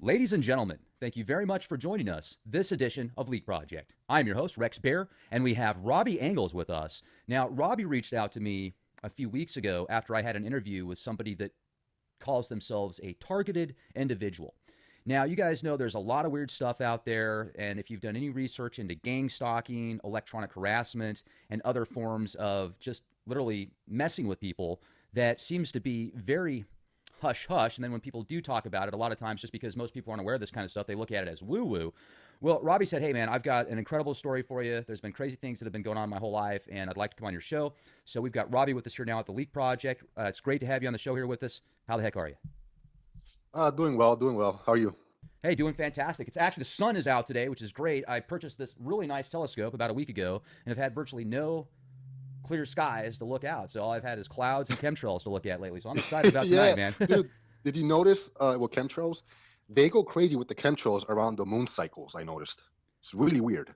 Ladies and gentlemen, thank you very much for joining us this edition of Leak Project. I'm your host, Rex Bear, and we have Robby Angeles with us. Now, Robby reached out to me a few weeks ago after I had an interview with somebody that calls themselves a targeted individual. Now, you guys know there's a lot of weird stuff out there, and if you've done any research into gang stalking, electronic harassment, and other forms of just literally messing with people, that seems to be very hush hush. And then when people do talk about it, a lot of times just because most people aren't aware of this kind of stuff, they look at it as woo woo. Well, Robby said, hey, man, I've got an incredible story for you. There's been crazy things that have been going on my whole life, and I'd like to come on your show. So we've got Robby with us here now at the Leak Project. It's great to have you on the show here with us. How the heck are you? Doing well, doing well. How are you? Hey, doing fantastic. It's actually the sun is out today, which is great. I purchased this really nice telescope about a week ago and have had virtually no clear skies to look out. So all I've had is clouds and chemtrails to look at lately. So I'm excited about tonight, Yeah, man. dude, did you notice with chemtrails? They go crazy with the chemtrails around the moon cycles, I noticed. It's really weird.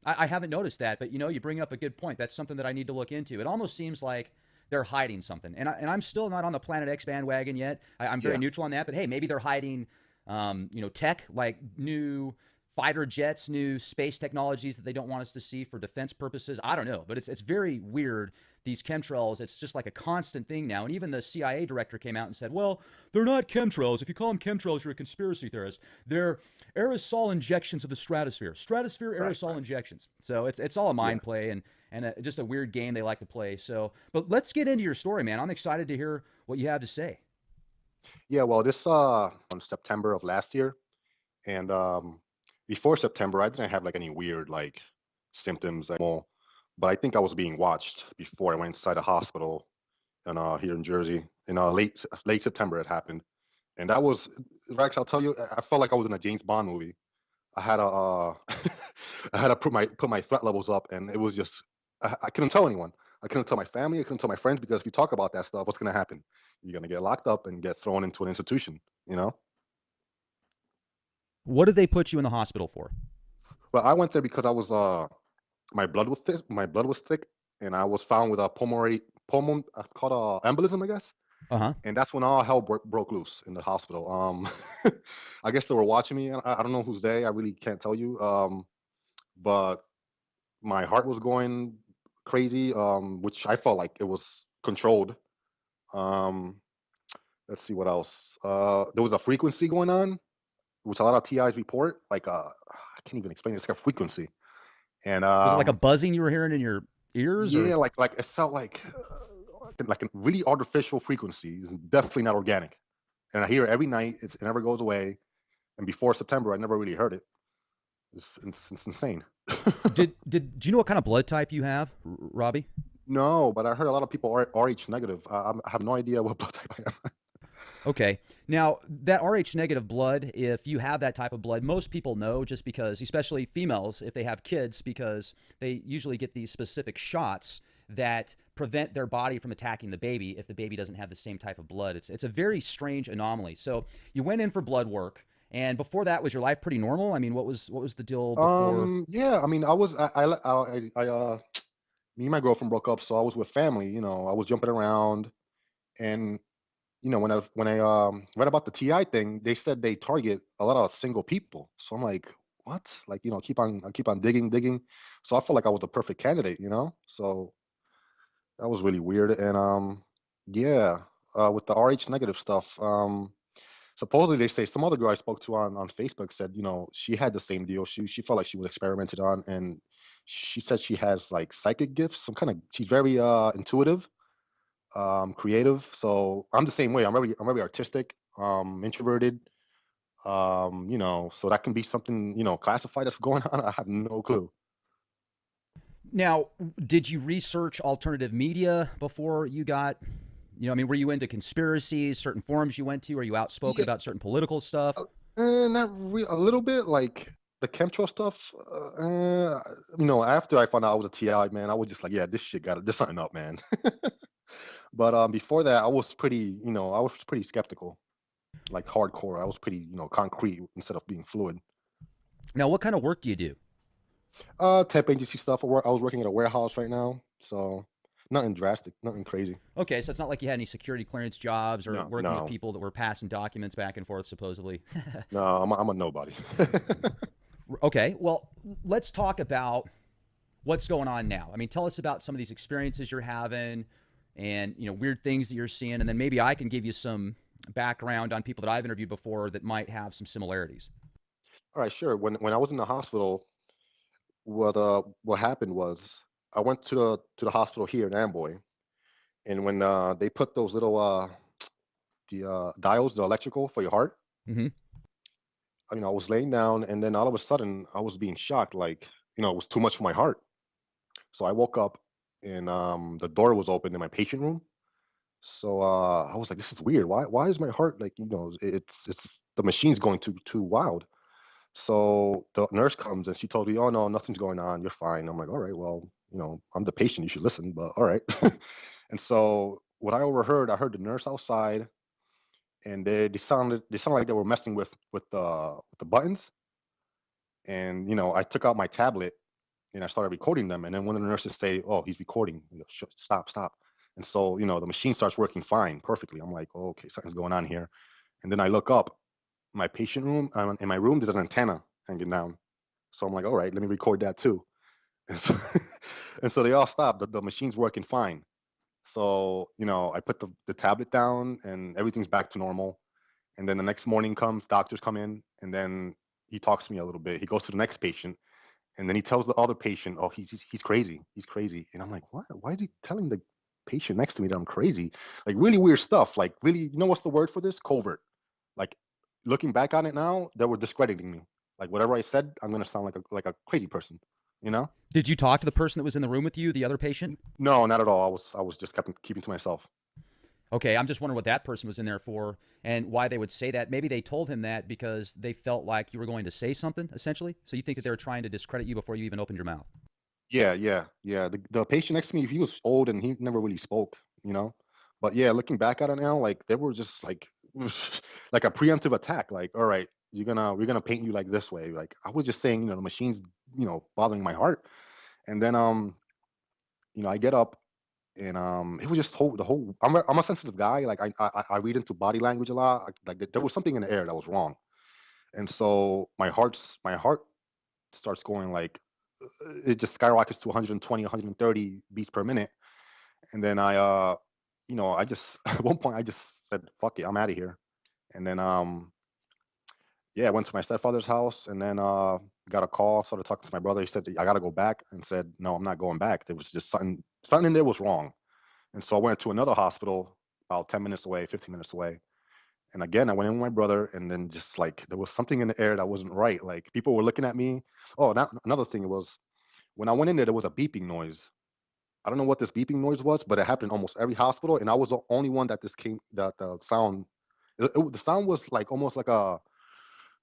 I haven't noticed that, but you bring up a good point. That's something that I need to look into. It almost seems like they're hiding something, and I'm still not on the Planet X bandwagon yet. I'm very Yeah, neutral on that, but hey, maybe they're hiding, tech like new fighter jets, new space technologies that they don't want us to see for defense purposes. I don't know, but it's very weird. These chemtrails, it's just like a constant thing now. And even the CIA director came out and said, well, they're not chemtrails. If you call them chemtrails, you're a conspiracy theorist. They're aerosol injections of the stratosphere right, aerosol right. injections. So it's all a Yeah, mind play and just a weird game they like to play. So, but let's get into your story, man. I'm excited to hear what you have to say. yeah. Well, this on September of last year, and before September, I didn't have like any weird like symptoms, like more, but I think I was being watched before I went inside the hospital, and here in Jersey, in late September it happened, and that was Rex. I'll tell you, I felt like I was in a James Bond movie. I had to I had to put my threat levels up, and it was just I couldn't tell anyone. I couldn't tell my family. I couldn't tell my friends because if you talk about that stuff, what's going to happen? You're going to get locked up and get thrown into an institution. You know. What did they put you in the hospital for? But I went there because I was my blood was thick. My blood was thick, and I was found with a pulmonary called embolism, I guess. Uh huh. And that's when all hell broke loose in the hospital. I guess they were watching me. I don't know who's they. I really can't tell you. But my heart was going crazy, which I felt like it was controlled. Um, let's see what else. There was a frequency going on, which a lot of TIs report. Like I can't even explain it. It's like a frequency, and Was it like a buzzing you were hearing in your ears, or yeah, like it felt like a really artificial frequency. It's definitely not organic, and I hear it every night. It never goes away. And before September, I never really heard it. It's insane. do you know what kind of blood type you have, Robby? No, but I heard a lot of people are Rh negative. I have no idea what blood type I am. Okay. Now, that Rh negative blood, if you have that type of blood, most people know just because, especially females, if they have kids, because they usually get these specific shots that prevent their body from attacking the baby if the baby doesn't have the same type of blood. It's a very strange anomaly. So you went in for blood work, and before that, was your life pretty normal? I mean, what was the deal before? Yeah, I mean, me and my girlfriend broke up, so I was with family. I was jumping around, and when I read about the TI thing, they said they target a lot of single people. So I'm like, what? Like, I keep on digging, digging. So I felt like I was the perfect candidate. So that was really weird. And yeah, with the RH negative stuff, supposedly they say some other girl I spoke to on Facebook said, she had the same deal. She felt like she was experimented on, and she said she has like psychic gifts. She's very intuitive, creative. So I'm the same way. I'm very artistic, introverted. So that can be something, classified that's going on. I have no clue. Now, did you research alternative media before you got, I mean, were you into conspiracies, certain forums you went to? Are you outspoken Yeah, about certain political stuff? not a little bit like the chemtrail stuff. After I found out I was a TI, man, I was just like, yeah, this shit got it. There's something up, man. But before that, I was pretty skeptical, like hardcore. I was pretty, concrete instead of being fluid. Now, what kind of work do you do? Temp agency stuff. I was working at a warehouse right now, so Nothing drastic, nothing crazy. Okay, so it's not like you had any security clearance jobs or No, working with no, people that were passing documents back and forth, supposedly. no. I'm a nobody. Okay, well, let's talk about what's going on now. I mean, tell us about some of these experiences you're having and, weird things that you're seeing. And then maybe I can give you some background on people that I've interviewed before that might have some similarities. All right, sure. When I was in the hospital, what happened was I went to the hospital here in Amboy, and when they put those little the diodes, the electrical for your heart, Hmm. I was laying down, and then all of a sudden I was being shocked, like it was too much for my heart. So I woke up, and the door was open in my patient room. So I was like, this is weird. Why is my heart like it's the machine's going too wild. So the nurse comes and she told me, oh no, nothing's going on. You're fine. I'm like, all right, well, I'm the patient. You should listen, but all right. And so what I heard the nurse outside, and they sounded like they were messing with the buttons. And I took out my tablet and I started recording them. And then one of the nurses say, "Oh, he's recording. Stop, stop." And so the machine starts working fine, perfectly. I'm like, oh, okay, something's going on here. And then I look up my patient room. In my room, there's an antenna hanging down. So I'm like, all right, let me record that too. And so, and so they all stopped. The machine's working fine. So, I put the tablet down and everything's back to normal. And then the next morning comes, doctors come in, and then he talks to me a little bit. He goes to the next patient, and then he tells the other patient, "Oh, he's crazy. He's crazy." And I'm like, "What? Why is he telling the patient next to me that I'm crazy?" Like really weird stuff. Like really, what's the word for this? Covert. Like looking back on it now, they were discrediting me. Like whatever I said, I'm gonna sound like a crazy person. You know? Did you talk to the person that was in the room with you, the other patient? No, not at all. I was just keeping to myself. Okay, I'm just wondering what that person was in there for and why they would say that. Maybe they told him that because they felt like you were going to say something, essentially. So you think that they were trying to discredit you before you even opened your mouth. Yeah, yeah, yeah. The patient next to me, he was old and he never really spoke, you know. But yeah, looking back at it now, like they were just like like a preemptive attack. Like, all right, we're gonna paint you like this way. Like I was just saying, the machine's bothering my heart. And then I get up and it was just the whole. I'm a sensitive guy. Like I read into body language a lot. Like there was something in the air that was wrong, and so my heart starts going like it just skyrockets to 120, 130 beats per minute. And then I just at one point I just said, "Fuck it, I'm out of here." And then yeah, I went to my stepfather's house, and then got a call. Started talking to my brother. He said, "I gotta go back," and said, "No, I'm not going back. There was just something in there was wrong." And so I went to another hospital about 10 minutes away, 15 minutes away. And again, I went in with my brother, and then just like there was something in the air that wasn't right. Like people were looking at me. Oh, another thing was when I went in there was a beeping noise. I don't know what this beeping noise was, but it happened in almost every hospital, and I was the only one that the sound. The sound was like almost like a,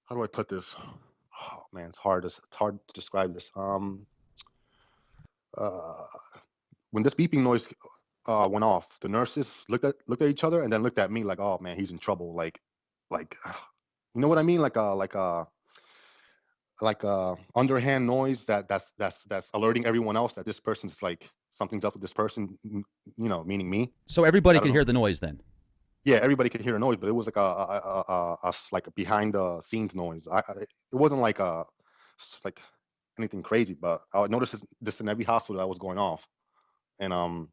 how do I put this? Oh man, it's hard to describe this. Uh, when this beeping noise went off, the nurses looked at each other and then looked at me like, oh man, he's in trouble. Like, you know what I mean? Like a underhand noise that's alerting everyone else that this person's like something's up with this person. Meaning me. So everybody I don't could know. hear the noise then. Yeah, everybody could hear a noise, but it was like like a behind the scenes noise. It wasn't like like anything crazy, but I noticed this in every hospital that was going off. And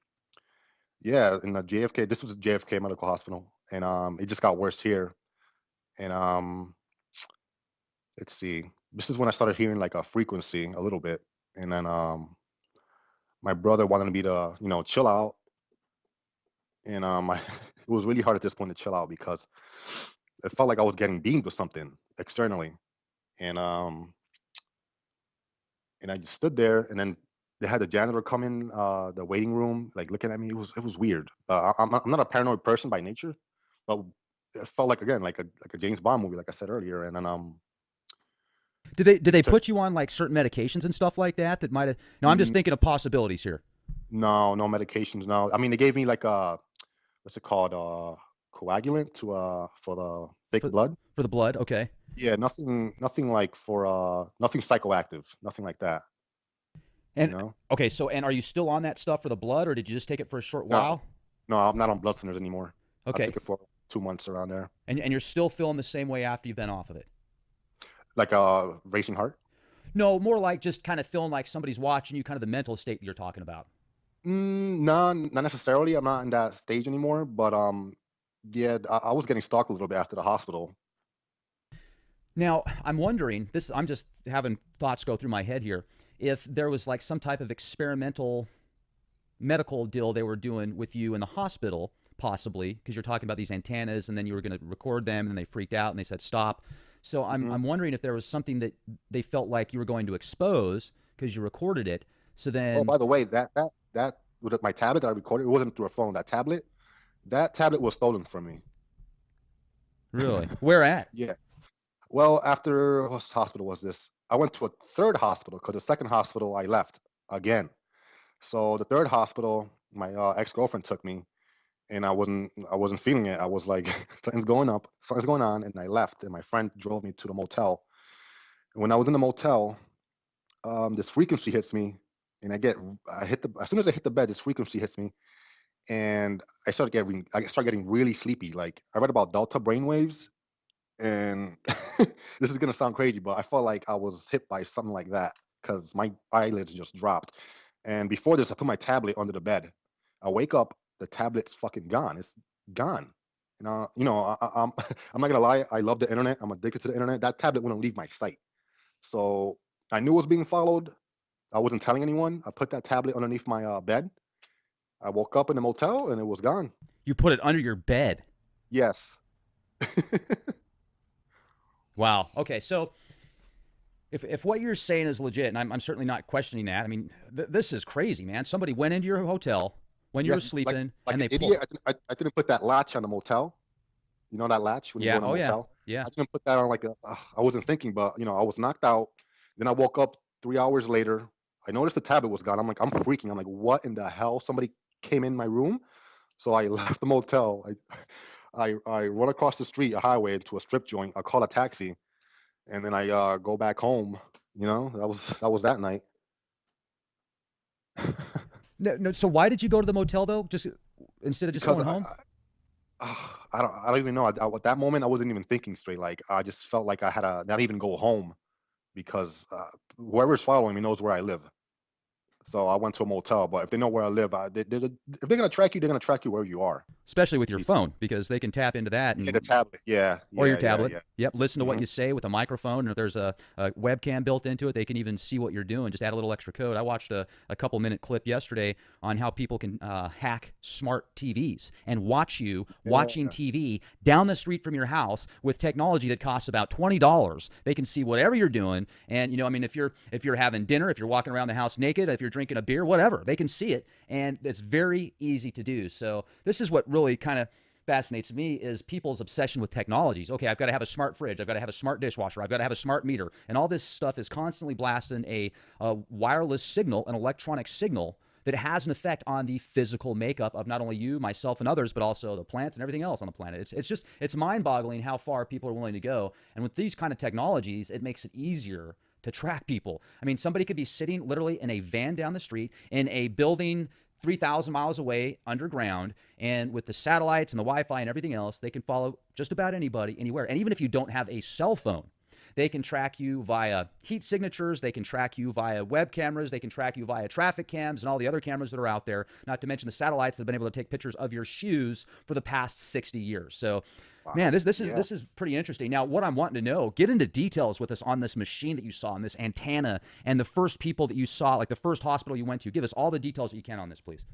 yeah, in the JFK, this was a JFK Medical Hospital, and it just got worse here. And let's see, this is when I started hearing like a frequency a little bit, and then my brother wanted me to chill out, and it was really hard at this point to chill out because it felt like I was getting beamed with something externally. And I just stood there, and then they had the janitor come in the waiting room, like looking at me. It was weird. I'm not a paranoid person by nature, but it felt like again like a James Bond movie, like I said earlier. And then Did they to, put you on like certain medications and stuff like that that might have? No, I'm just mm, thinking of possibilities here. no medications. No, I mean they gave me like a, what's it called, coagulant to for the thick for blood. for the blood. Okay. Yeah, nothing like for nothing psychoactive, nothing like that. you And know. okay, so and are you still on that stuff for the blood, or did you just take it for a short No, while? no, I'm not on blood thinners anymore. I took Okay, it for 2 months around there. and you're still feeling the same way after you've been off of it? Like a racing heart. No, more like just kind of feeling like somebody's watching you, kind of the mental state that you're talking about. No, not necessarily. I'm not in that stage anymore. But yeah, I was getting stalked a little bit after the hospital. Now, I'm wondering, this I'm just having thoughts go through my head here, if there was like some type of experimental medical deal they were doing with you in the hospital, possibly, because you're talking about these antennas and then you were going to record them and they freaked out and they said stop. So Hmm. I'm wondering if there was something that they felt like you were going to expose because you recorded it. So Oh, then, by the way, that with my tablet that I recorded, it wasn't through a phone. That tablet was stolen from me. really, where at? Yeah. Well, after what hospital was this? I went to a third hospital because the second hospital I left again. So the third hospital, my ex-girlfriend took me, and I wasn't feeling it. I was like, something's going on, and I left. And my friend drove me to the motel. And when I was in the motel, this frequency hits me, and I hit the as soon as I hit the bed, this frequency hits me, and I start getting really sleepy. Like I read about delta brainwaves, and this is gonna sound crazy, but I felt like I was hit by something like that because my eyelids just dropped. And before this, I put my tablet under the bed. I wake up, the tablet's fucking gone. It's gone. I'm I'm not gonna lie. I love the internet. I'm addicted to the internet. That tablet wouldn't leave my sight. So I knew it was being followed. I wasn't telling anyone. I put that tablet underneath my bed. I woke up in the motel and it was gone. You put it under your bed. Yes. Wow. Okay, so if what you're saying is legit, and I'm certainly not questioning that. I mean, this is crazy, man. Somebody went into your hotel when you were Yes, like sleeping, like and an they pulled. idiot. I didn't put that latch on the motel. You know that latch when you go Yeah. in a Oh yeah. motel? Yeah. I didn't put that on like I wasn't thinking, but I was knocked out. Then I woke up 3 hours later. I noticed the tablet was gone. I'm freaking. I'm like, what in the hell? Somebody came in my room. So I left the motel. I run across the street, a highway, into a strip joint. I call a taxi, and then I go back home. That was that night. No, no. So why did you go to the motel though? Just instead of just Because going home? I don't even know. At that moment, I wasn't even thinking straight. Like I just felt like I had to not even go home because whoever's following me knows where I live. So I went to a motel. But if they know where I live, if they're gonna track you, they're gonna track you wherever you are. Especially with your Basically. phone, because they can tap into that Yeah, the and tablet. Yeah, or your yeah, yeah, tablet. yeah. Yep, listen to what Hmm. you say with a microphone. And if there's a webcam built into it, they can even see what you're doing. Just add a little extra code. I watched a couple minute clip yesterday on how people can hack smart TVs and watch you watching Yeah. TV down the street from your house with technology that costs about $20. They can see whatever you're doing. And I mean, if you're having dinner, if you're walking around the house naked, if you're drinking a beer, whatever, they can see it, and it's very easy to do. So this is what really kind of fascinates me is people's obsession with technologies. Okay, I've got to have a smart fridge. I've got to have a smart dishwasher. I've got to have a smart meter. And all this stuff is constantly blasting a wireless signal, an electronic signal that has an effect on the physical makeup of not only you, myself, and others, but also the plants and everything else on the planet. It's mind-boggling how far people are willing to go. And with these kind of technologies, it makes it easier to track people. I mean, somebody could be sitting literally in a van down the street in a building 3,000 miles away underground, and with the satellites and the Wi-Fi and everything else, they can follow just about anybody anywhere. And even if you don't have a cell phone, they can track you via heat signatures. They can track you via web cameras. They can track you via traffic cams and all the other cameras that are out there, not to mention the satellites that have been able to take pictures of your shoes for the past 60 years. So, man, Wow. this is Yeah. this is pretty interesting. Now, what I'm wanting to know, get into details with us on this machine that you saw, on this antenna, and the first people that you saw, like the first hospital you went to. Give us all the details that you can on this, please.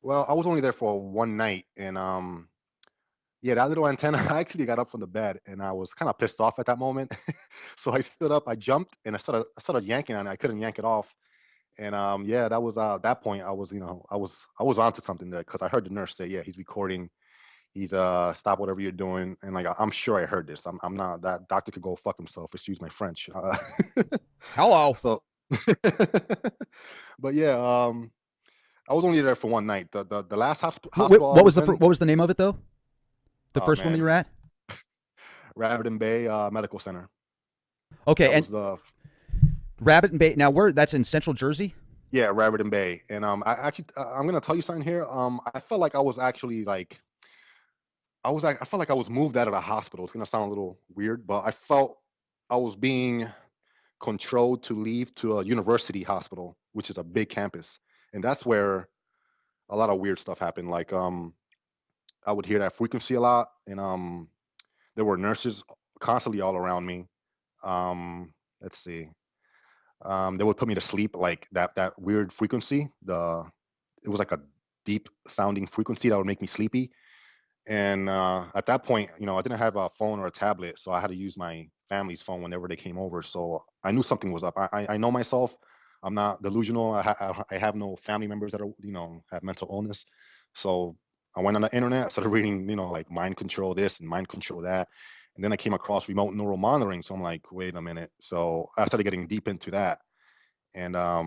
Well, I was only there for one night, and yeah, that little antenna. I actually got up from the bed, and I was kind of pissed off at that moment. So I stood up, I jumped, and I started yanking on it. I couldn't yank it off, and yeah, that was at that point. I was onto something there because I heard the nurse say, "Yeah, he's recording. He's stop whatever you're doing." And like I'm sure I heard this. I'm not that doctor could go fuck himself. Excuse my French. Hello. So, but yeah, I was only there for one night. The last hospital I What was was in. what was the name of it though? The Oh first one that you were man, at? Raritan Bay Medical Center. Okay, That and was the Rabbit and Bay. Now, where that's in Central Jersey. Yeah, Raritan Bay. And I'm gonna tell you something here. I felt like I was actually like I felt like I was moved out of the hospital. It's gonna sound a little weird, but I felt I was being controlled to leave to a university hospital, which is a big campus, and that's where a lot of weird stuff happened. Like I would hear that frequency a lot, and there were nurses constantly all around me. Let's see. They would put me to sleep like that weird frequency. It was like a deep sounding frequency that would make me sleepy. And at that point, I didn't have a phone or a tablet, so I had to use my family's phone whenever they came over. So I knew something was up. I know myself. I'm not delusional. I have no family members that are have mental illness. So I went on the internet, started reading like mind control this and mind control that, and then I came across remote neural monitoring. So I'm like, wait a minute. So I started getting deep into that, and I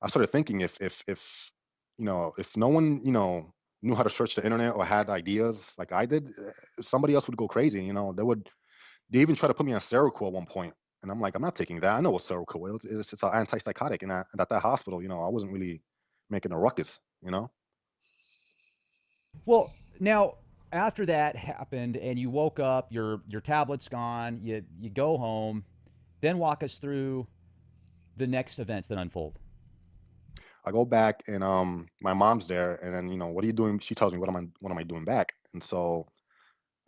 started thinking if no one knew how to search the internet or had ideas like I did, somebody else would go crazy. They even tried to put me on Seroquel at one point, and I'm like, I'm not taking that. I know what Seroquel is. It's an antipsychotic, and at that hospital, I wasn't really making a ruckus. Well, now after that happened and you woke up, your tablet's gone, you go home, then walk us through the next events that unfold. I go back, and my mom's there, and then what are you doing? She tells me, what am I doing back? And so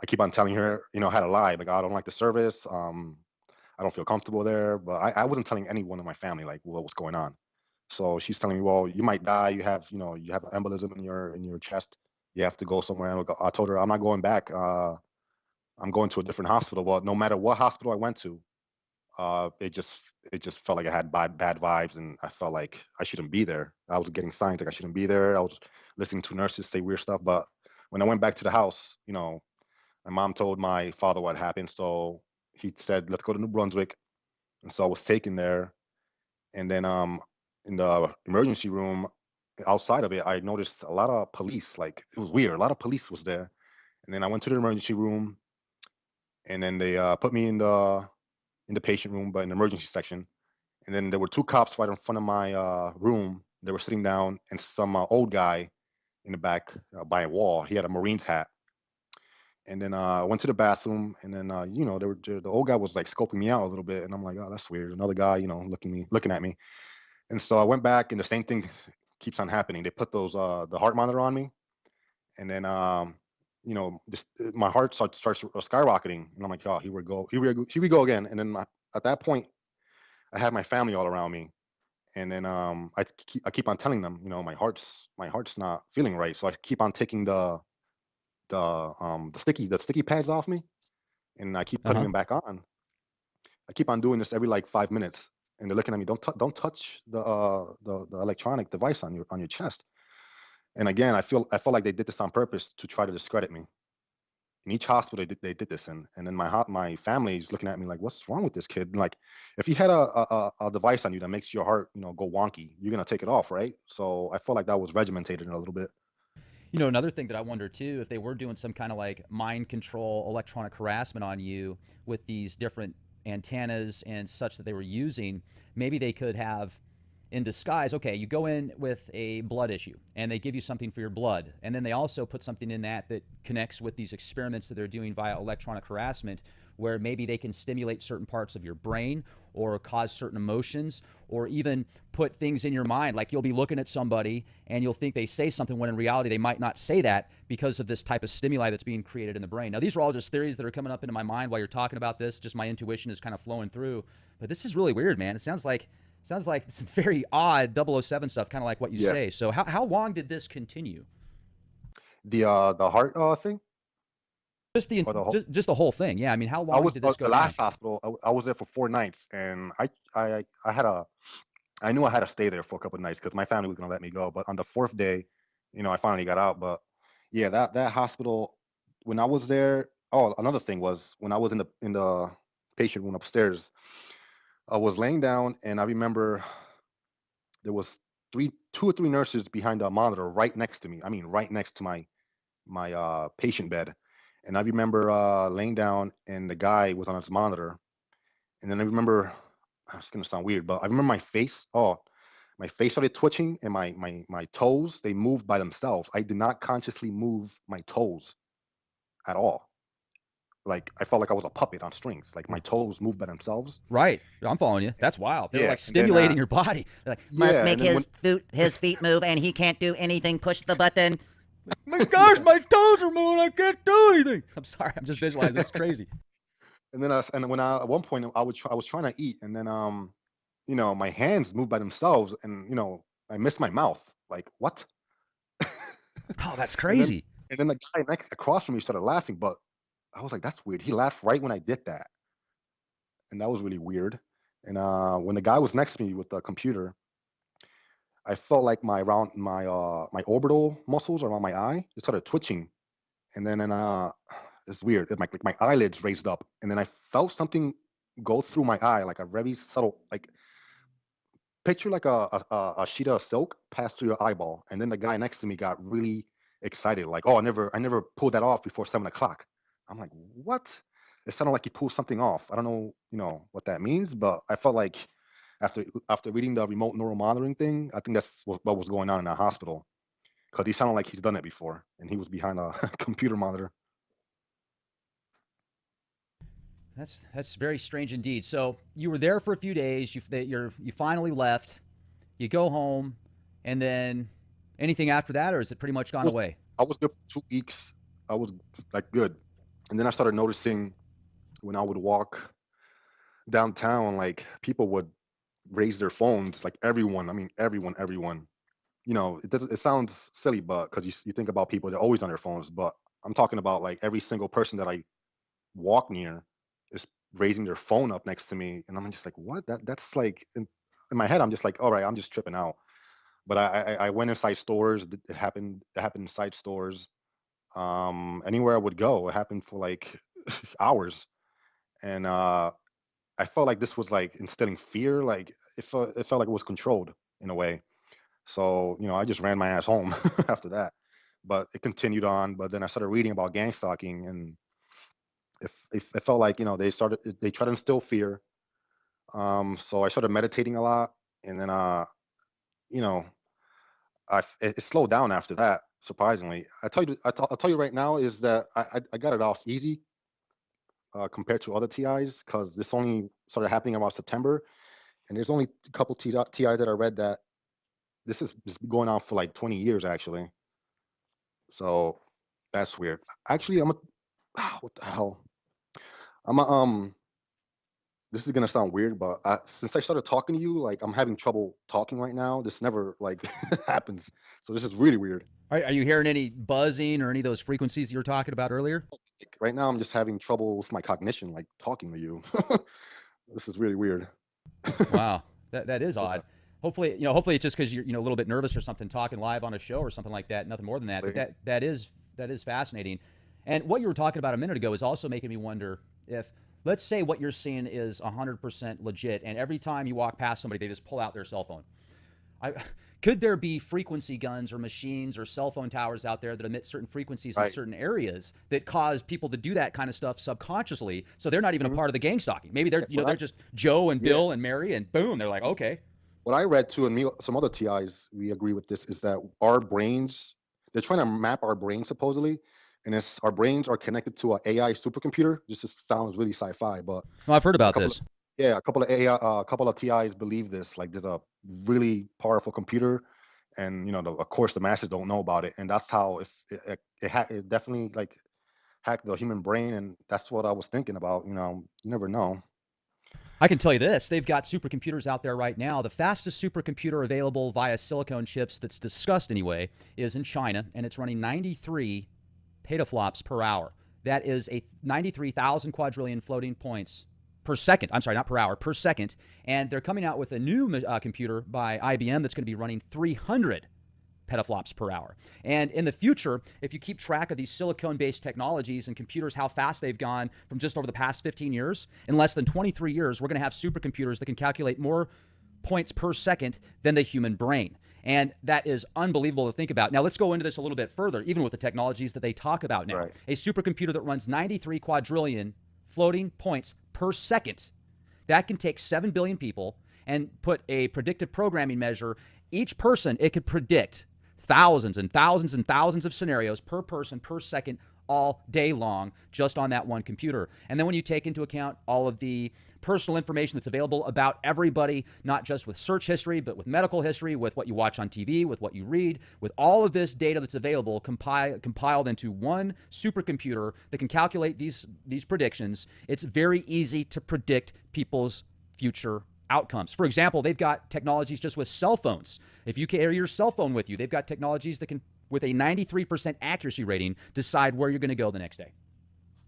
I keep on telling her, how to lie. Like, I don't like the service. I don't feel comfortable there. But I wasn't telling anyone in my family like what was going on. So she's telling me, well, you might die. You have an embolism in your chest. You have to go somewhere. And I told her I'm not going back. I'm going to a different hospital. But no matter what hospital I went to, it just felt like I had bad vibes, and I felt like I shouldn't be there. I was getting signs like I shouldn't be there. I was listening to nurses say weird stuff. But when I went back to the house, my mom told my father what happened, so he said, "Let's go to New Brunswick." And so I was taken there, and then in the emergency room, outside of it, I noticed a lot of police. Like it was weird. A lot of police was there. And then I went to the emergency room, and then they put me in the patient room, but in the emergency section. And then there were two cops right in front of my room. They were sitting down, and some old guy in the back by a wall. He had a Marine's hat. And then I went to the bathroom, and then the old guy was like scoping me out a little bit, and I'm like, oh, that's weird. Another guy, looking at me. And so I went back, and the same thing keeps on happening. They put the heart monitor on me, and then my heart starts skyrocketing, and I'm like, oh, here we go again. And then at that point, I had my family all around me, and then I keep on telling them, my heart's not feeling right, so I keep on taking the sticky pads off me, and I keep Uh putting huh. them back on. I keep on doing this every like 5 minutes, and they're looking at me. Don't touch the electronic device on your chest. And again, I felt like they did this on purpose to try to discredit me. In each hospital, they did this, and then my family is looking at me like, what's wrong with this kid? And like, if you had a device on you that makes your heart go wonky, you're gonna take it off, right? So I felt like that was regimented in a little bit. Another thing that I wonder too, if they were doing some kind of like mind control, electronic harassment on you with these different antennas and such that they were using, maybe they could have in disguise, okay, you go in with a blood issue and they give you something for your blood. And then they also put something in that connects with these experiments that they're doing via electronic harassment, where maybe they can stimulate certain parts of your brain or cause certain emotions or even put things in your mind. Like you'll be looking at somebody and you'll think they say something when in reality they might not say that because of this type of stimuli that's being created in the brain. Now, these are all just theories that are coming up into my mind while you're talking about this. Just my intuition is kind of flowing through. But this is really weird, man. It sounds like some very odd 007 stuff, kind of like what you Yeah. say. So how long did this continue? The heart thing Just the or the whole. just the whole thing. Yeah, I mean, how I long was did this the go down? last hospital. I was there for 4 nights, and I knew I had to stay there for a couple of nights because my family was gonna let me go. But on the fourth day, I finally got out. But yeah, that hospital, when I was there. Oh, another thing was when I was in the patient room upstairs. I was laying down, and I remember there was two or three nurses behind the monitor right next to me. I mean, right next to my patient bed. And I remember laying down, and the guy was on his monitor. And then I remember, it's gonna sound weird, but I remember my face. Oh, my face started twitching, and my toes, they moved by themselves. I did not consciously move my toes at all. Like I felt like I was a puppet on strings. Like my toes moved by themselves. Right. I'm following you. That's wild. They're Yeah, like and then stimulating your body. They're like, must yeah, make and then when his feet move and he can't do anything. Push the button. My gosh, my toes are moving. I can't do anything. I'm sorry. I'm just visualizing. This is crazy. and then and when I at one point I was trying to eat, and then my hands moved by themselves, and I missed my mouth. Like what? Oh, that's And then crazy. the guy next across from me started laughing, but I was like, that's weird. He laughed right when I did that, and that was really weird. And when the guy was next to me with the computer, I felt like my orbital muscles around my eye just started twitching, and then it's weird. My eyelids raised up, and then I felt something go through my eye, like a very subtle, like picture like a sheet of silk pass through your eyeball, and then the guy next to me got really excited, like, "Oh, I never pulled that off before 7 o'clock." I'm like, "What?" It sounded like he pulled something off. I don't know, what that means, but I felt like after reading the remote neural monitoring thing, I think that's what was going on in the hospital because he sounded like he's done it before, and he was behind a computer monitor. That's very strange indeed. So you were there for a few days. You finally left. You go home, and then anything after that, or is it pretty much I gone was, away? I was there for 2 weeks. I was like good, and then I started noticing when I would walk downtown, like people would raise their phones, like everyone. I mean, everyone. It sounds silly, but because you think about people, they're always on their phones. But I'm talking about like every single person that I walk near is raising their phone up next to me, and I'm just like, what? That's like in my head, I'm just like, all right, I'm just tripping out. But I went inside stores. It happened inside stores. Anywhere I would go, it happened for like hours, and I felt like this was like instilling fear. Like it felt like it was controlled in a way. So I just ran my ass home after that. But it continued on. But then I started reading about gang stalking, and it felt like they tried to instill fear. So I started meditating a lot, and then you know it slowed down after that. Surprisingly, I'll tell you right now is that I got it off easy compared to other TIs because this only started happening around September, and there's only a couple TIs that I read that this is going on for like 20 years actually. So that's weird. Actually, what the hell? I'm a, this is gonna sound weird, but since I started talking to you, like I'm having trouble talking right now. This never like happens, so this is really weird. Are you hearing any buzzing or any of those frequencies you were talking about earlier? Like, right now, I'm just having trouble with my cognition, like talking to you. This is really weird. Wow, that is Yeah, odd. Hopefully it's just because you're a little bit nervous or something, talking live on a show or something like that. Nothing more than that. But like, that is fascinating. And what you were talking about a minute ago is also making me wonder if, let's say, what you're seeing is 100% legit, and every time you walk past somebody, they just pull out their cell phone. I, could there be frequency guns or machines or cell phone towers out there that emit certain frequencies in right. certain areas that cause people to do that kind of stuff subconsciously? So they're not even a Mhm. part of the gang stalking. Maybe they're Yeah, you know they're just Joe and yeah, Bill and Mary, and boom, they're like, okay. what I read too, and me, some other TIs, we agree with this, is that our brains, they're trying to map our brains supposedly, and it's our brains are connected to an AI supercomputer. This just sounds really sci-fi, but Well, I've heard a about couple of this. yeah, a couple of AI, a couple of TIs believe this. Like there's a really powerful computer, and of course the masses don't know about it, and that's how if it definitely like hacked the human brain, and that's what I was thinking about. You never know. I can tell you this: they've got supercomputers out there right now. The fastest supercomputer available via silicone chips that's discussed anyway is in China, and it's running 93 petaflops per hour. That is a 93,000 quadrillion floating points per second. I'm sorry, not per hour, per second. And they're coming out with a new computer by IBM that's going to be running 300 petaflops per hour. And in the future, if you keep track of these silicone-based technologies and computers, how fast they've gone from just over the past 15 years, in less than 23 years, we're going to have supercomputers that can calculate more points per second than the human brain. And that is unbelievable to think about. Now, let's go into this a little bit further, even with the technologies that they talk about now. Right. A supercomputer that runs 93 quadrillion floating points per second. That can take 7 billion people and put a predictive programming measure, each person, it could predict thousands and thousands and thousands of scenarios per person per second all day long just on that one computer. And then when you take into account all of the personal information that's available about everybody, not just with search history, but with medical history, with what you watch on TV, with what you read, with all of this data that's available compiled into one supercomputer that can calculate these predictions, it's very easy to predict people's future outcomes. For example, they've got technologies just with cell phones. If you carry your cell phone with you, they've got technologies that can, with a 93% accuracy rating, decide where you're going to go the next day.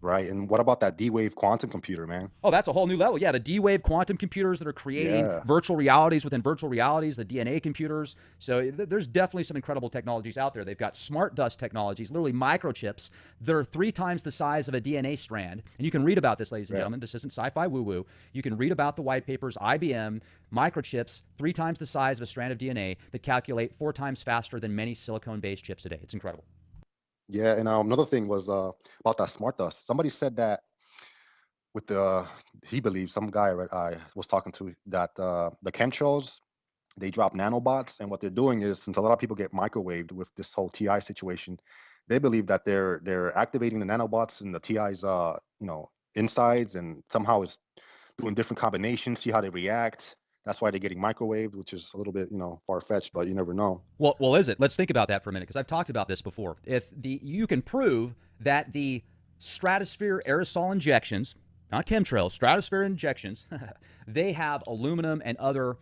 Right. And what about that D-Wave quantum computer, man? Oh, that's a whole new level. Yeah, the D-Wave quantum computers that are creating virtual realities within virtual realities, the DNA computers. So there's definitely some incredible technologies out there. They've got smart dust technologies, literally microchips that are 3 times the size of a DNA strand. And you can read about this, ladies and gentlemen. This isn't sci-fi woo-woo. You can read about the white papers, IBM, microchips, 3 times the size of a strand of DNA that calculate 4 times faster than many silicone-based chips today. It's incredible. Yeah, and another thing was about that smart dust. Somebody said that with he believes, some guy I was talking to, that the chemtrails, they drop nanobots, and what they're doing is, since a lot of people get microwaved with this whole TI situation, they believe that they're activating the nanobots in the TI's insides, and somehow it's doing different combinations, see how they react. That's why they're getting microwaved, which is a little bit, far-fetched, but you never know. Well, is it? Let's think about that for a minute, because I've talked about this before. If you can prove that the stratosphere aerosol injections, not chemtrails, stratosphere injections, they have aluminum and other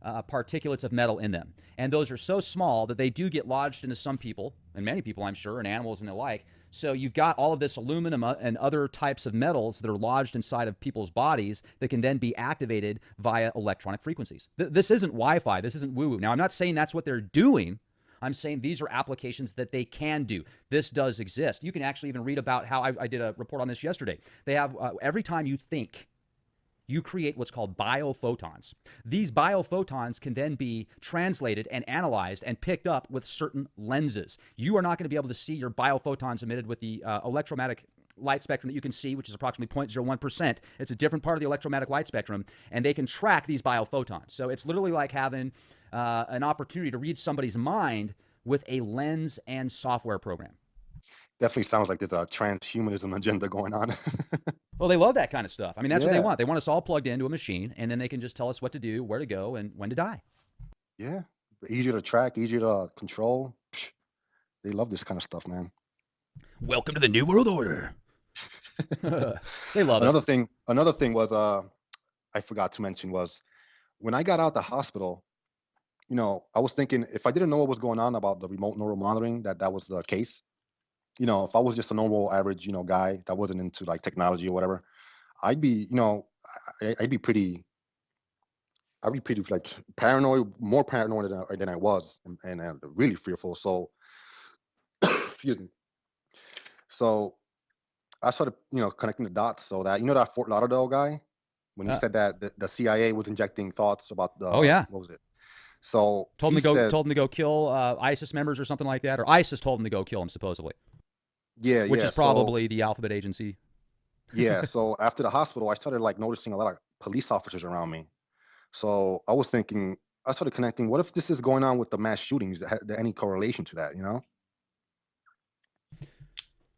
particulates of metal in them. And those are so small that they do get lodged into some people, and many people, I'm sure, and animals and the like. So you've got all of this aluminum and other types of metals that are lodged inside of people's bodies that can then be activated via electronic frequencies. This isn't Wi-Fi. This isn't woo-woo. Now, I'm not saying that's what they're doing. I'm saying these are applications that they can do. This does exist. You can actually even read about how I did a report on this yesterday. They have every time you think, you create what's called biophotons. These biophotons can then be translated and analyzed and picked up with certain lenses. You are not going to be able to see your biophotons emitted with the electromagnetic light spectrum that you can see, which is approximately 0.01%. It's a different part of the electromagnetic light spectrum, and they can track these biophotons. So it's literally like having an opportunity to read somebody's mind with a lens and software program. Definitely sounds like there's a transhumanism agenda going on. Well, they love that kind of stuff. I mean, that's what they want. They want us all plugged into a machine, and then they can just tell us what to do, where to go, and when to die. Yeah. Easier to track, easier to control. They love this kind of stuff, man. Welcome to the New World Order. They love Another us. thing was, I forgot to mention, was when I got out the hospital, I was thinking, if I didn't know what was going on about the remote neural monitoring, that was the case. If I was just a normal average, guy that wasn't into like technology or whatever, I'd be, I'd be pretty like paranoid, more paranoid than I was, and really fearful. So, excuse me. So I started, connecting the dots, so that, that Fort Lauderdale guy, when he said that the CIA was injecting thoughts about the, what was it? So told him to go kill ISIS members or something like that, or ISIS told him to go kill him supposedly. Yeah, which is probably the alphabet agency. Yeah. So after the hospital, I started like noticing a lot of police officers around me. So I was thinking, I started connecting. What if this is going on with the mass shootings? Any correlation to that?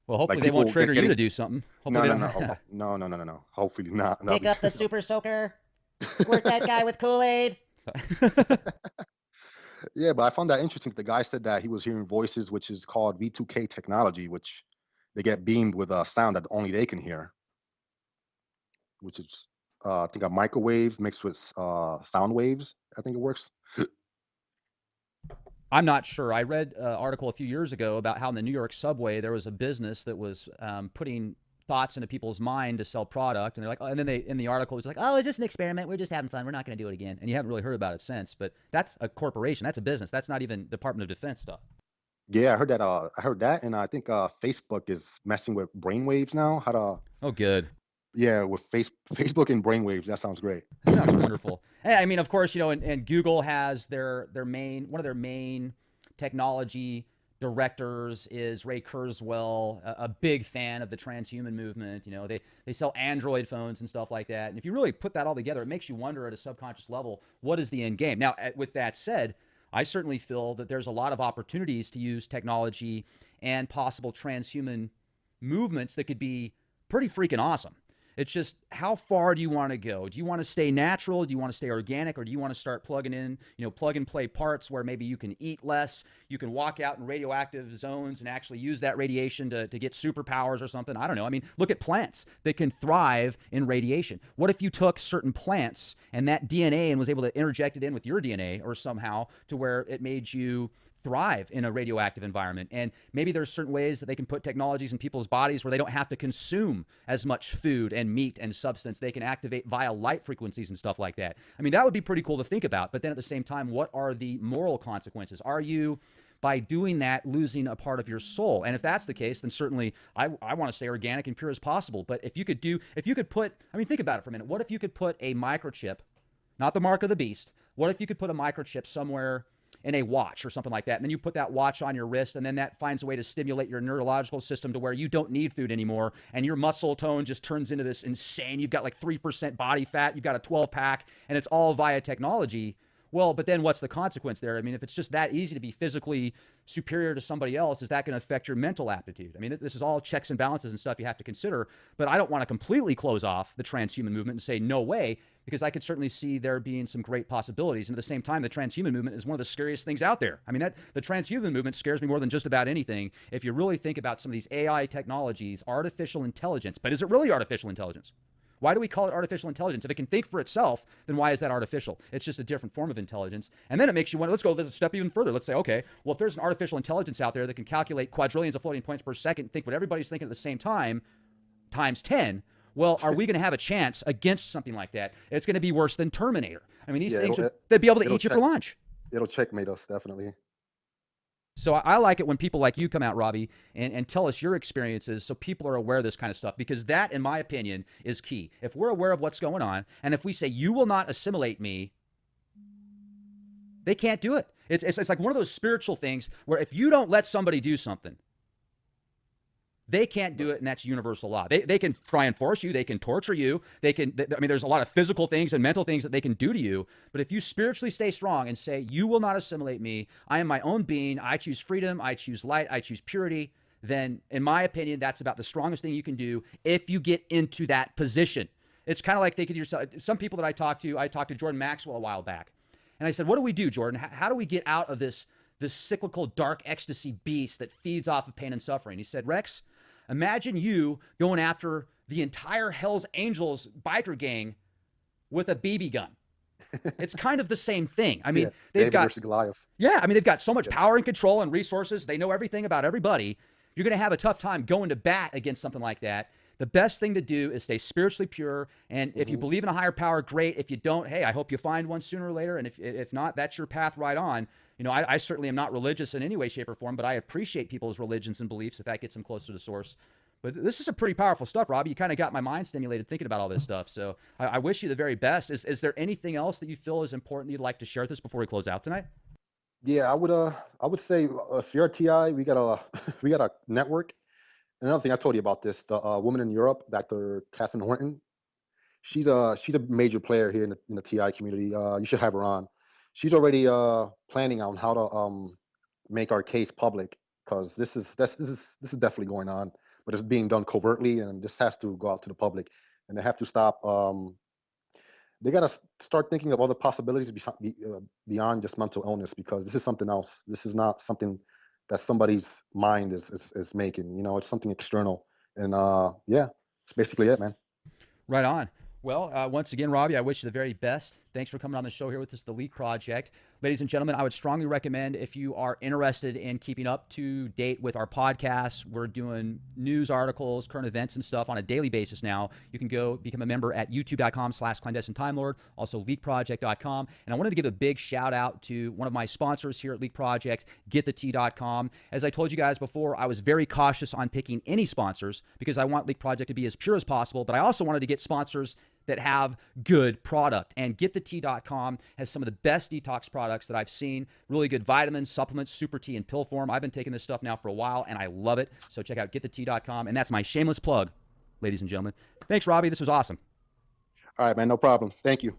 Well, hopefully like they won't trigger you to do something. No. Hopefully not. Pick up the super soaker. Squirt that guy with Kool-Aid. Yeah, but I found that interesting. The guy said that he was hearing voices, which is called V2K technology, which they get beamed with a sound that only they can hear, which is, I think, a microwave mixed with sound waves. I think it works. I'm not sure. I read an article a few years ago about how in the New York subway there was a business that was putting thoughts into people's mind to sell product, and they're like, oh, and then in the article it's like, oh, it's just an experiment. We're just having fun. We're not going to do it again. And you haven't really heard about it since. But that's a corporation. That's a business. That's not even Department of Defense stuff. Yeah, I heard that, and I think Facebook is messing with brainwaves now. How to? Oh, good. Yeah, with Facebook and brainwaves. That sounds great. That sounds wonderful. Hey, I mean, of course, and Google has one of their main technology directors is Ray Kurzweil, a big fan of the transhuman movement. You know, they sell Android phones and stuff like that. And if you really put that all together, it makes you wonder at a subconscious level, what is the end game? Now, with that said, I certainly feel that there's a lot of opportunities to use technology and possible transhuman movements that could be pretty freaking awesome. It's just, how far do you want to go? Do you want to stay natural? Do you want to stay organic? Or do you want to start plugging in, plug and play parts where maybe you can eat less, you can walk out in radioactive zones and actually use that radiation to get superpowers or something? I don't know. I mean, look at plants that can thrive in radiation. What if you took certain plants and that DNA and was able to interject it in with your DNA or somehow to where it made you thrive in a radioactive environment? And maybe there's certain ways that they can put technologies in people's bodies where they don't have to consume as much food and meat and substance. They can activate via light frequencies and stuff like that. I mean, that would be pretty cool to think about. But then at the same time, what are the moral consequences? Are you, by doing that, losing a part of your soul? And if that's the case, then certainly I want to stay organic and pure as possible. But if you could put, I mean, think about it for a minute. What if you could put a microchip, not the mark of the beast, what if you could put a microchip somewhere in a watch or something like that, and then you put that watch on your wrist, and then that finds a way to stimulate your neurological system to where you don't need food anymore, and your muscle tone just turns into this insane, you've got like 3% body fat, you've got a 12-pack, and it's all via technology. Well, but then what's the consequence there? I mean, if it's just that easy to be physically superior to somebody else, is that going to affect your mental aptitude? I mean, this is all checks and balances and stuff you have to consider, but I don't want to completely close off the transhuman movement and say no way, because I could certainly see there being some great possibilities. And at the same time, the transhuman movement is one of the scariest things out there. I mean, the transhuman movement scares me more than just about anything. If you really think about some of these AI technologies, artificial intelligence, but is it really artificial intelligence? Why do we call it artificial intelligence? If it can think for itself, then why is that artificial? It's just a different form of intelligence. And then it makes you wonder, let's go a step even further. Let's say, okay, well, if there's an artificial intelligence out there that can calculate quadrillions of floating points per second, think what everybody's thinking at the same time, times 10, well, are we going to have a chance against something like that? It's going to be worse than Terminator. I mean, these things, they'd be able to eat you for lunch. It'll checkmate us, definitely. So I like it when people like you come out, Robby, and tell us your experiences so people are aware of this kind of stuff, because that, in my opinion, is key. If we're aware of what's going on, and if we say, you will not assimilate me, they can't do it. It's like one of those spiritual things where if you don't let somebody do something, they can't do it, and that's universal law. They can try and force you. They can torture you. I mean, there's a lot of physical things and mental things that they can do to you. But if you spiritually stay strong and say, you will not assimilate me, I am my own being, I choose freedom, I choose light, I choose purity, then in my opinion, that's about the strongest thing you can do if you get into that position. It's kind of like thinking to yourself, some people that I talked to Jordan Maxwell a while back. And I said, what do we do, Jordan? How do we get out of this cyclical dark ecstasy beast that feeds off of pain and suffering? He said, Rex, imagine you going after the entire Hell's Angels biker gang with a BB gun. It's kind of the same thing. I mean, they've got Goliath. Yeah, I mean, they've got so much power and control and resources. They know everything about everybody. You're going to have a tough time going to bat against something like that. The best thing to do is stay spiritually pure. And if you believe in a higher power, great. If you don't, hey, I hope you find one sooner or later. And if not, that's your path right on. You know, I certainly am not religious in any way, shape, or form, but I appreciate people's religions and beliefs if that gets them closer to the source. But this is some pretty powerful stuff, Robby. You kind of got my mind stimulated thinking about all this stuff. So I wish you the very best. Is there anything else that you feel is important you'd like to share with us before we close out tonight? Yeah, I would say if you're a TI, we got a network. Another thing I told you about this, the woman in Europe, Dr. Catherine Horton. She's a major player here in the TI community. You should have her on. She's already planning on how to make our case public, because this is definitely going on, but it's being done covertly, and this has to go out to the public, and they have to stop. They got to start thinking of other possibilities beyond just mental illness, because this is something else. This is not something that somebody's mind is making. You know, it's something external. And yeah, that's basically it, man. Right on. Well, once again, Robby, I wish you the very best. Thanks for coming on the show here with us, The Leak Project. Ladies and gentlemen, I would strongly recommend, if you are interested in keeping up to date with our podcasts, we're doing news articles, current events and stuff on a daily basis now. You can go become a member at youtube.com/clandestine time lord, also leakproject.com. And I wanted to give a big shout out to one of my sponsors here at Leak Project, getthetea.com. As I told you guys before, I was very cautious on picking any sponsors because I want Leak Project to be as pure as possible, but I also wanted to get sponsors that have good product. And GetTheT.com has some of the best detox products that I've seen. Really good vitamins, supplements, super tea in pill form. I've been taking this stuff now for a while and I love it. So check out GetTheT.com. And that's my shameless plug, ladies and gentlemen. Thanks, Robby. This was awesome. All right, man. No problem. Thank you.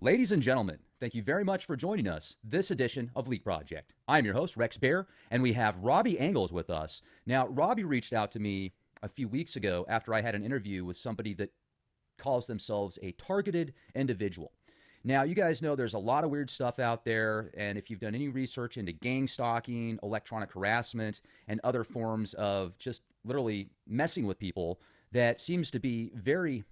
Ladies and gentlemen, thank you very much for joining us this edition of Leak Project. I'm your host, Rex Bear, and we have Robby Angeles with us. Now, Robby reached out to me a few weeks ago after I had an interview with somebody that calls themselves a targeted individual. Now, you guys know there's a lot of weird stuff out there, and if you've done any research into gang stalking, electronic harassment, and other forms of just literally messing with people, that seems to be very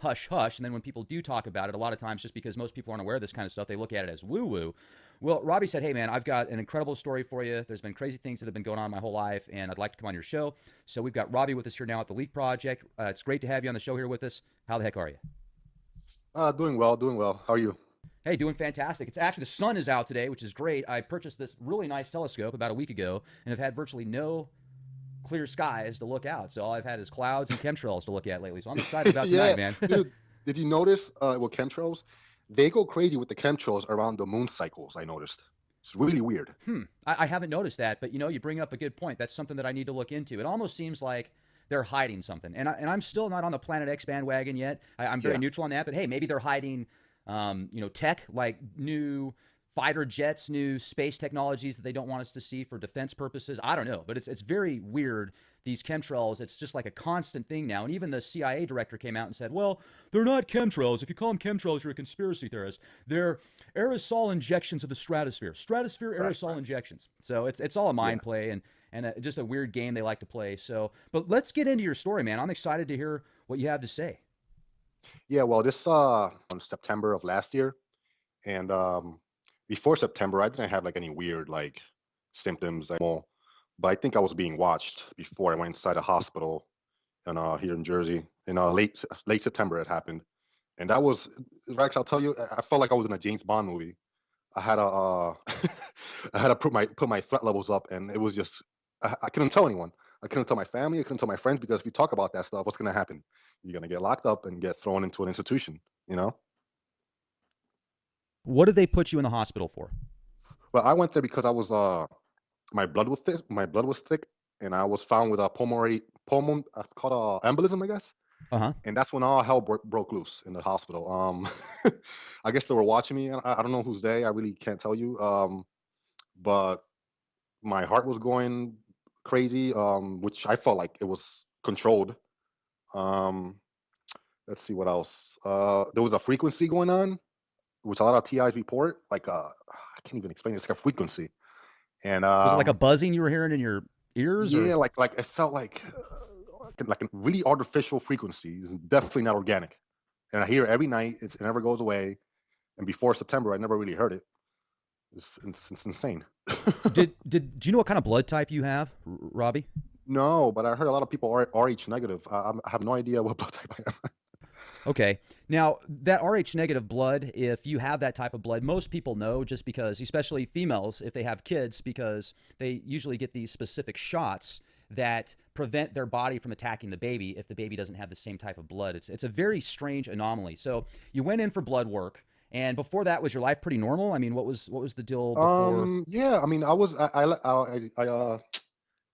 hush hush. And then when people do talk about it, a lot of times just because most people aren't aware of this kind of stuff, they look at it as woo woo. Well, Robby said, hey man, I've got an incredible story for you. There's been crazy things that have been going on my whole life and I'd like to come on your show. So we've got Robby with us here now at the Leak Project. It's great to have you on the show here with us. How the heck are you? Doing well, doing well. How are you? Hey, doing fantastic. It's actually, the sun is out today, which is great. I purchased this really nice telescope about a week ago and have had virtually no clear skies to look out. So all I've had is clouds and chemtrails to look at lately. So I'm excited about tonight, man. Dude, did you notice with chemtrails? They go crazy with the chemtrails around the moon cycles, I noticed. It's really weird. I haven't noticed that, but you bring up a good point. That's something that I need to look into. It almost seems like they're hiding something. And I'm still not on the Planet X bandwagon yet. I'm very neutral on that, but hey, maybe they're hiding, tech, like new fighter jets, new space technologies that they don't want us to see for defense purposes. I don't know, but it's very weird. These chemtrails, it's just like a constant thing now. And even the CIA director came out and said, well, they're not chemtrails. If you call them chemtrails, you're a conspiracy theorist. They're aerosol injections of the stratosphere. Stratosphere aerosol injections. So it's all a mind play and just a weird game they like to play. So, but let's get into your story, man. I'm excited to hear what you have to say. Yeah, well, this on September of last year, and before September, I didn't have like any weird like symptoms, but I think I was being watched before I went inside a hospital, and here in Jersey, in late September it happened, and that was Rex. I'll tell you, I felt like I was in a James Bond movie. I had to I had to put my threat levels up, and it was just I couldn't tell anyone. I couldn't tell my family. I couldn't tell my friends because if you talk about that stuff, what's going to happen? You're going to get locked up and get thrown into an institution. You know. What did they put you in the hospital for? Well, I went there because I was my blood was thick. My blood was thick, and I was found with a it's called embolism, I guess. And that's when all hell broke loose in the hospital. I guess they were watching me. I don't know who's they. I really can't tell you. But my heart was going crazy, which I felt like it was controlled. Um, let's see what else. There was a frequency going on, which a lot of TIs report. Like I can't even explain it. It's like a frequency. And was it like a buzzing you were hearing in your ears? Yeah, or? like it felt like a really artificial frequency. It's definitely not organic. And I hear it every night. It never goes away. And before September, I never really heard it. It's insane. Do you know what kind of blood type you have, Robby? No, but I heard a lot of people are Rh negative. I have no idea what blood type I am. Okay. Now, that Rh negative blood, if you have that type of blood, most people know just because, especially females, if they have kids, because they usually get these specific shots that prevent their body from attacking the baby if the baby doesn't have the same type of blood. It's a very strange anomaly. So you went in for blood work, and before that, was your life pretty normal? I mean, what was the deal before? Yeah, I mean,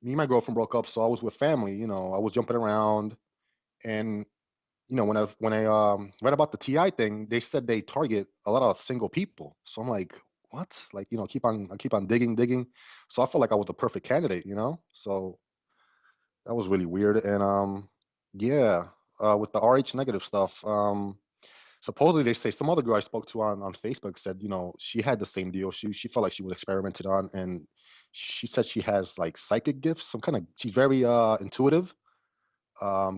me and my girlfriend broke up, so I was with family. I was jumping around, and when I read about the TI thing, they said they target a lot of single people. So I'm like, what? Like, I keep on digging. So I felt like I was the perfect candidate. So that was really weird. And yeah, with the Rh negative stuff, supposedly they say some other girl I spoke to on Facebook said, she had the same deal. She felt like she was experimented on, and she said she has like psychic gifts. She's very intuitive,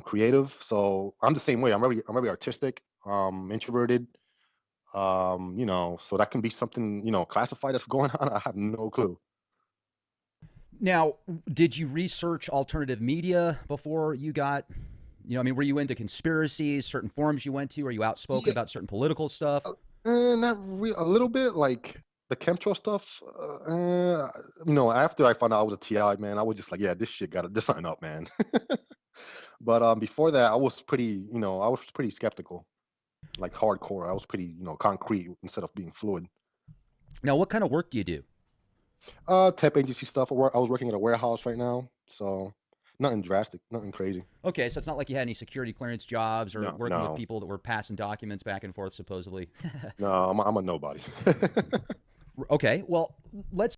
creative. So I'm the same way. I'm very artistic, introverted. So that can be something, classified that's going on. I have no clue. Now, did you research alternative media before you got, I mean, were you into conspiracies, certain forums you went to? Are you outspoken Yeah, about certain political stuff? not real. A little bit like the chemtrail stuff. After I found out I was a TI, man, I was just like, yeah, this shit got to just sign up, man. But before that, I was pretty skeptical, like hardcore. I was pretty, concrete instead of being fluid. Now, what kind of work do you do? Temp agency stuff. I was working at a warehouse right now, so nothing drastic, nothing crazy. Okay, so it's not like you had any security clearance jobs or No, working with no, people that were passing documents back and forth, supposedly. no. I'm a nobody. Okay, well, let's